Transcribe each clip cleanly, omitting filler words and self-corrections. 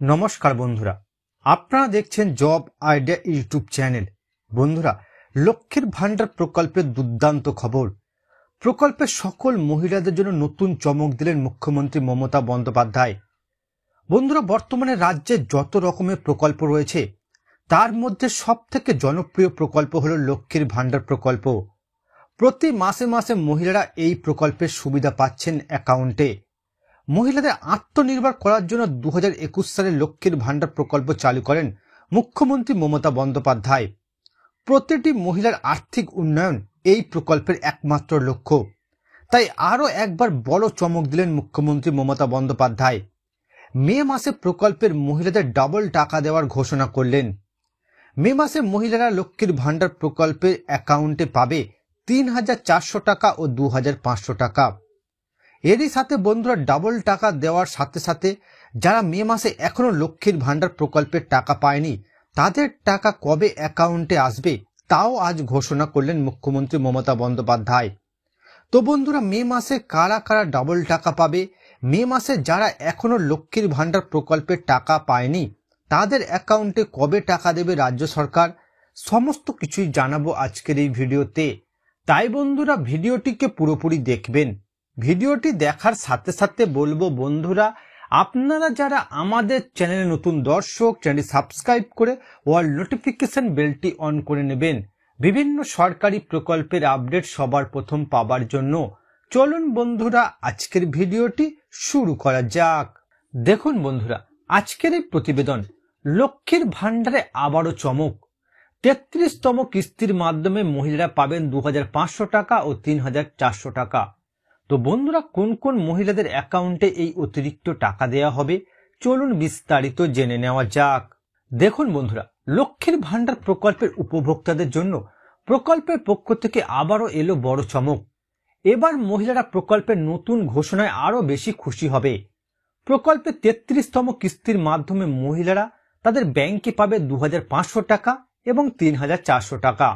নমস্কার বন্ধুরা, আপনারা দেখছেন জব আইডিয়া ইউটিউব চ্যানেল। বন্ধুরা, লক্ষ্মীর ভান্ডার প্রকল্পের দুর্দান্ত খবর। প্রকল্পের সকল মহিলাদের জন্য নতুন চমক দিলেন মুখ্যমন্ত্রী মমতা বন্দ্যোপাধ্যায়। বন্ধুরা, বর্তমানে রাজ্যে যত রকমের প্রকল্প রয়েছে তার মধ্যে সবথেকে জনপ্রিয় প্রকল্প হলো লক্ষ্মীর ভান্ডার প্রকল্প। প্রতি মাসে মাসে মহিলারা এই প্রকল্পের সুবিধা পাচ্ছেন অ্যাকাউন্টে। মহিলাদের আত্মনির্ভর করার জন্য 2021 সালে লক্ষ্মীর ভান্ডার প্রকল্প চালু করেন মুখ্যমন্ত্রী মমতা বন্দ্যোপাধ্যায়। প্রতিটি মহিলার আর্থিক উন্নয়ন এই প্রকল্পের একমাত্র লক্ষ্য। তাই আরও একবার বড় চমক দিলেন মুখ্যমন্ত্রী মমতা বন্দ্যোপাধ্যায়। মে মাসে প্রকল্পের মহিলাদের ডাবল টাকা দেওয়ার ঘোষণা করলেন। মে মাসে মহিলারা লক্ষ্মীর ভান্ডার প্রকল্পের অ্যাকাউন্টে পাবে 3,400 টাকা ও 2,500 টাকা। এরই সাথে বন্ধুরা, ডাবল টাকা দেওয়ার সাথে সাথে যারা মে মাসে এখনো লক্ষ্মীর ভান্ডার প্রকল্পের টাকা পায়নি তাদের টাকা কবে অ্যাকাউন্টে আসবে তাও আজ ঘোষণা করলেন মুখ্যমন্ত্রী মমতা বন্দ্যোপাধ্যায়। তো বন্ধুরা, মে মাসে কারা কারা ডাবল টাকা পাবে, মে মাসে যারা এখনো লক্ষ্মীর ভান্ডার প্রকল্পের টাকা পায়নি তাদের অ্যাকাউন্টে কবে টাকা দেবে রাজ্য সরকার, সমস্ত কিছুই জানাবো আজকের এই ভিডিওতে। তাই বন্ধুরা, ভিডিওটিকে পুরোপুরি দেখবেন। ভিডিওটি দেখার সাথে সাথে বলবো বন্ধুরা, আপনারা যারা আমাদের চ্যানেলে নতুন দর্শক, চ্যানেলটি সাবস্ক্রাইব করে অল নোটিফিকেশন বেলটি অন করে নেবেন বিভিন্ন সরকারি প্রকল্পের আপডেট সবার প্রথম পাবার জন্য। চলুন বন্ধুরা, আজকের ভিডিওটি শুরু করা যাক। দেখুন বন্ধুরা, আজকের এই প্রতিবেদন লক্ষ্মীর ভান্ডারে আবারও চমক। 33তম কিস্তির মাধ্যমে মহিলারা পাবেন 2,500 টাকা ও 3,400 টাকা। তো বন্ধুরা, কোন কোন মহিলাদের অ্যাকাউন্টে এই অতিরিক্ত টাকা দেওয়া হবে চলুন বিস্তারিত জেনে নেওয়া যাক। দেখুন বন্ধুরা, লক্ষ্মীর ভান্ডার প্রকল্পের উপভোক্তাদের জন্য প্রকল্পের পক্ষ থেকে আবারও এলো বড় চমক। এবার মহিলারা প্রকল্পের নতুন ঘোষণায় আরও বেশি খুশি হবে। প্রকল্পের 33তম কিস্তির মাধ্যমে মহিলারা তাদের ব্যাংকে পাবে 2,500 টাকা এবং 3,400 টাকা।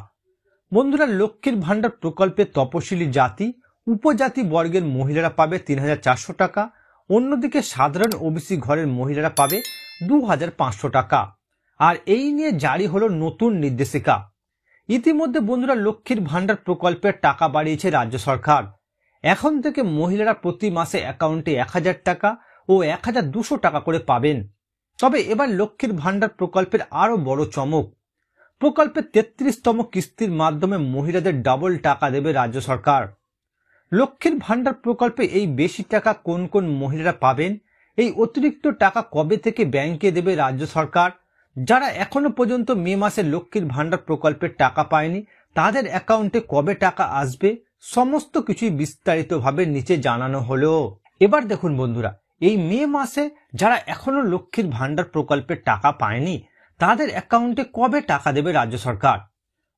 বন্ধুরা, লক্ষ্মীর ভান্ডার প্রকল্পে তপশিলি জাতি উপজাতি বর্গের মহিলারা পাবে 3,400 টাকা, অন্যদিকে সাধারণ ওবিসি ঘরের মহিলারা পাবে 2,500 টাকা। আর এই নিয়ে জারি হলো নতুন নির্দেশিকা। ইতিমধ্যে বন্ধুরা, লক্ষ্মীর ভান্ডার প্রকল্পের টাকা বাড়িয়েছে রাজ্য সরকার। এখন থেকে মহিলারা প্রতি মাসে অ্যাকাউন্টে 1,000 টাকা ও 1,200 টাকা করে পাবেন। তবে এবার লক্ষ্মীর ভান্ডার প্রকল্পের আরও বড় চমক। প্রকল্পের 33তম কিস্তির মাধ্যমে মহিলাদের ডাবল টাকা দেবে রাজ্য সরকার। লক্ষ্মীর ভান্ডার প্রকল্পে এই বেশি টাকা কোন কোন মহিলারা পাবেন, এই অতিরিক্ত টাকা কবে থেকে ব্যাংকে দেবে রাজ্য সরকার, যারা এখনো পর্যন্ত মে মাসে লক্ষ্মীর ভান্ডার প্রকল্পের টাকা পায়নি তাদের অ্যাকাউন্টে কবে টাকা আসবে, সমস্ত কিছুই বিস্তারিতভাবে নিচে জানানো হলো। এবার দেখুন বন্ধুরা, এই মে মাসে যারা এখনো লক্ষ্মীর ভান্ডার প্রকল্পের টাকা পায়নি তাদের অ্যাকাউন্টে কবে টাকা দেবে রাজ্য সরকার।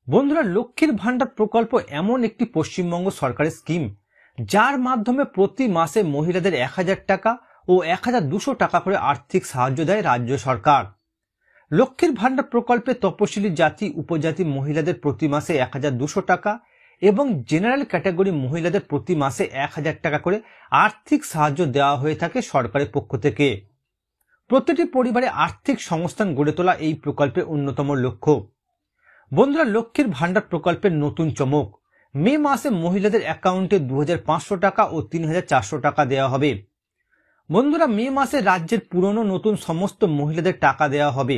বন্ধুরা, লক্ষ্মীর ভান্ডার প্রকল্প এমন একটি পশ্চিমবঙ্গ সরকারের স্কিম যার মাধ্যমে প্রতি মাসে মহিলাদের 1,000 টাকা ও 1,200 টাকা করে আর্থিক সাহায্য দেয় রাজ্য সরকার। লক্ষ্মীর ভান্ডার প্রকল্পে তপশিলি জাতি উপজাতি মহিলাদের প্রতি মাসে 1,200 টাকা এবং জেনারেল ক্যাটাগরি মহিলাদের প্রতি মাসে 1,000 টাকা করে আর্থিক সাহায্য দেওয়া হয়ে থাকে সরকারের পক্ষ থেকে। প্রতিটি পরিবারে আর্থিক সংস্থান গড়ে তোলা এই প্রকল্পের অন্যতম লক্ষ্য। বন্ধুরা, লক্ষ্মীর ভান্ডার প্রকল্পের নতুন চমক। মে মাসে মহিলাদের অ্যাকাউন্টে 2,500 টাকা ও 3,400 টাকা দেওয়া হবে। বন্ধুরা, মে মাসে রাজ্যের পুরনো নতুন সমস্ত মহিলাদের টাকা দেওয়া হবে।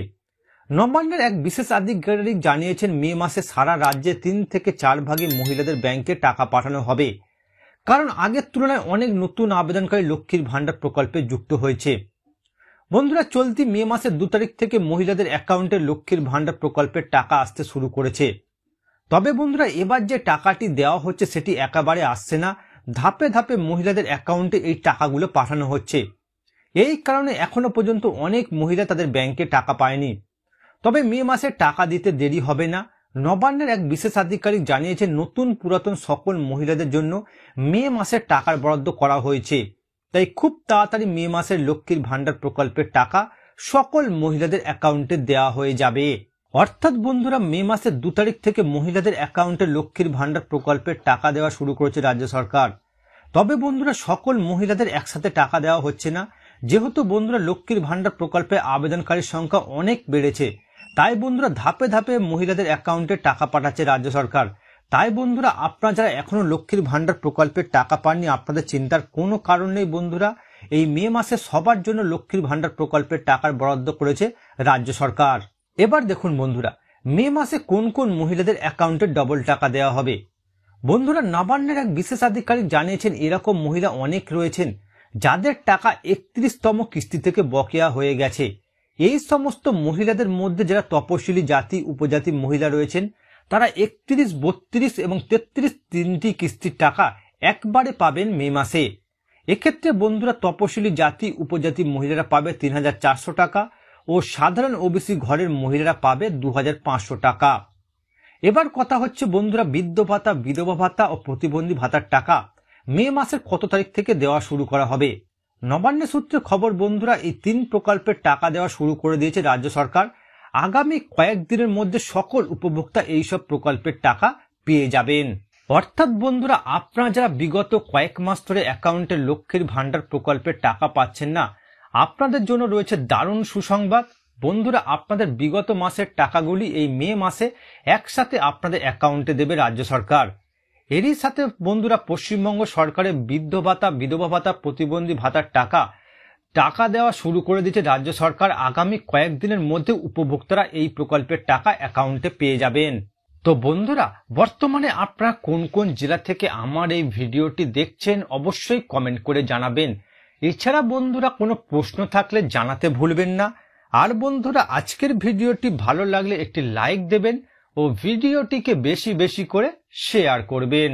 নবান্নের এক বিশেষ আধিকারিক জানিয়েছেন, মে মাসে সারা রাজ্যে 3 থেকে 4 ভাগে মহিলাদের ব্যাংকে টাকা পাঠানো হবে। কারণ আগের তুলনায় অনেক নতুন আবেদনকারী লক্ষ্মীর ভান্ডার প্রকল্পে যুক্ত হয়েছে। বন্ধুরা, চলতি মে মাসের 2 তারিখ থেকে মহিলাদের অ্যাকাউন্টে লক্ষ্মীর ভান্ডার প্রকল্পের টাকা আসতে শুরু করেছে। তবে বন্ধুরা, এবার যে টাকাটি দেওয়া হচ্ছে সেটি একেবারে আসছে না, ধাপে ধাপে মহিলাদের অ্যাকাউন্টে এই টাকাগুলো পাঠানো হচ্ছে। এই কারণে এখনো পর্যন্ত অনেক মহিলা তাদের ব্যাংকে টাকা পায়নি। তবে মে মাসে টাকা দিতে দেরি হবে না। নবান্নের এক বিশেষ আধিকারিক জানিয়েছেন, নতুন পুরাতন সকল মহিলাদের জন্য মে মাসে টাকার বরাদ্দ করা হয়েছে। তাই খুব তাড়াতাড়ি মে মাসের লক্ষ্মীর ভান্ডার প্রকল্পের টাকা সকল মহিলাদের অ্যাকাউন্টে দেওয়া হয়ে যাবে। অর্থাৎ বন্ধুরা, মে মাসের 2 তারিখ থেকে মহিলাদের অ্যাকাউন্টে লক্ষ্মীর ভান্ডার প্রকল্পের টাকা দেওয়া শুরু করেছে রাজ্য সরকার। তবে বন্ধুরা, সকল মহিলাদের একসাথে টাকা দেওয়া হচ্ছে না। যেহেতু বন্ধুরা লক্ষ্মীর ভান্ডার প্রকল্পে আবেদনকারীর সংখ্যা অনেক বেড়েছে, তাই বন্ধুরা ধাপে ধাপে মহিলাদের অ্যাকাউন্টে টাকা পাঠাচ্ছে রাজ্য সরকার। তাই বন্ধুরা আপনারা যারা এখনো লক্ষ্মীর ভান্ডার প্রকল্পের টাকা পাননি, আপনাদের চিন্তার কোনো কারণ নেই বন্ধুরা। এই মে মাসে সবার জন্য লক্ষ্মীর ভান্ডার প্রকল্পের টাকার বরাদ্দ করেছে রাজ্য সরকার। এবার দেখুন বন্ধুরা, মে মাসে কোন কোন মহিলাদের অ্যাকাউন্টে ডবল টাকা দেওয়া হবে। বন্ধুরা, নবান্নের এক বিশেষ আধিকারিক জানিয়েছেন এরকম মহিলা অনেক রয়েছেন যাদের টাকা 31তম কিস্তি থেকে বকেয়া হয়ে গেছে। এই সমস্ত মহিলাদের মধ্যে যারা তপশিলি জাতি উপজাতি মহিলা রয়েছেন, তারা 31, 32 এবং 33 তিনটি কিস্তির টাকা একবারে পাবেন মে মাসে। এক্ষেত্রে বন্ধুরা তপশিলি জাতি উপজাতি মহিলারা পাবে 3400 টাকা ও সাধারণ ওবিসি ঘরের মহিলারা পাবে 2500 টাকা। এবার কথা হচ্ছে বন্ধুরা, বৃদ্ধ ভাতা, বিধবা ভাতা ও প্রতিবন্ধী ভাতার টাকা মে মাসের কত তারিখ থেকে দেওয়া শুরু করা হবে। নবান্ন সূত্রে খবর বন্ধুরা, এই 3 প্রকল্পের টাকা দেওয়া শুরু করে দিয়েছে রাজ্য সরকার। আগামী কয়েকদিনের মধ্যে সকল উপভোক্তা এইসব প্রকল্পের টাকা পেয়ে যাবেন। অর্থাৎ বন্ধুরা, আপনারা যারা বিগত কয়েক মাস ধরে অ্যাকাউন্টে লক্ষ্মীর ভান্ডার প্রকল্পের টাকা পাচ্ছেন না, আপনাদের জন্য রয়েছে দারুণ সুসংবাদ। বন্ধুরা, আপনাদের বিগত মাসের টাকাগুলি এই মে মাসে একসাথে আপনাদের অ্যাকাউন্টে দেবে রাজ্য সরকার। এরই সাথে বন্ধুরা, পশ্চিমবঙ্গ সরকারের বৃদ্ধ ভাতা, বিধবা ভাতা, প্রতিবন্ধী ভাতার টাকা দেওয়া শুরু করে দিয়েছে রাজ্য সরকার। আগামী কয়েকদিনের মধ্যে উপভোক্তারা এই প্রকল্পের টাকা অ্যাকাউন্টে পেয়ে যাবেন। তো বন্ধুরা, বর্তমানে আপনারা কোন কোন জেলা থেকে আমার এই ভিডিওটি দেখছেন অবশ্যই কমেন্ট করে জানাবেন। এছাড়া বন্ধুরা, কোনো প্রশ্ন থাকলে জানাতে ভুলবেন না। আর বন্ধুরা, আজকের ভিডিওটি ভালো লাগলে একটি লাইক দেবেন ও ভিডিওটিকে বেশি বেশি করে শেয়ার করবেন।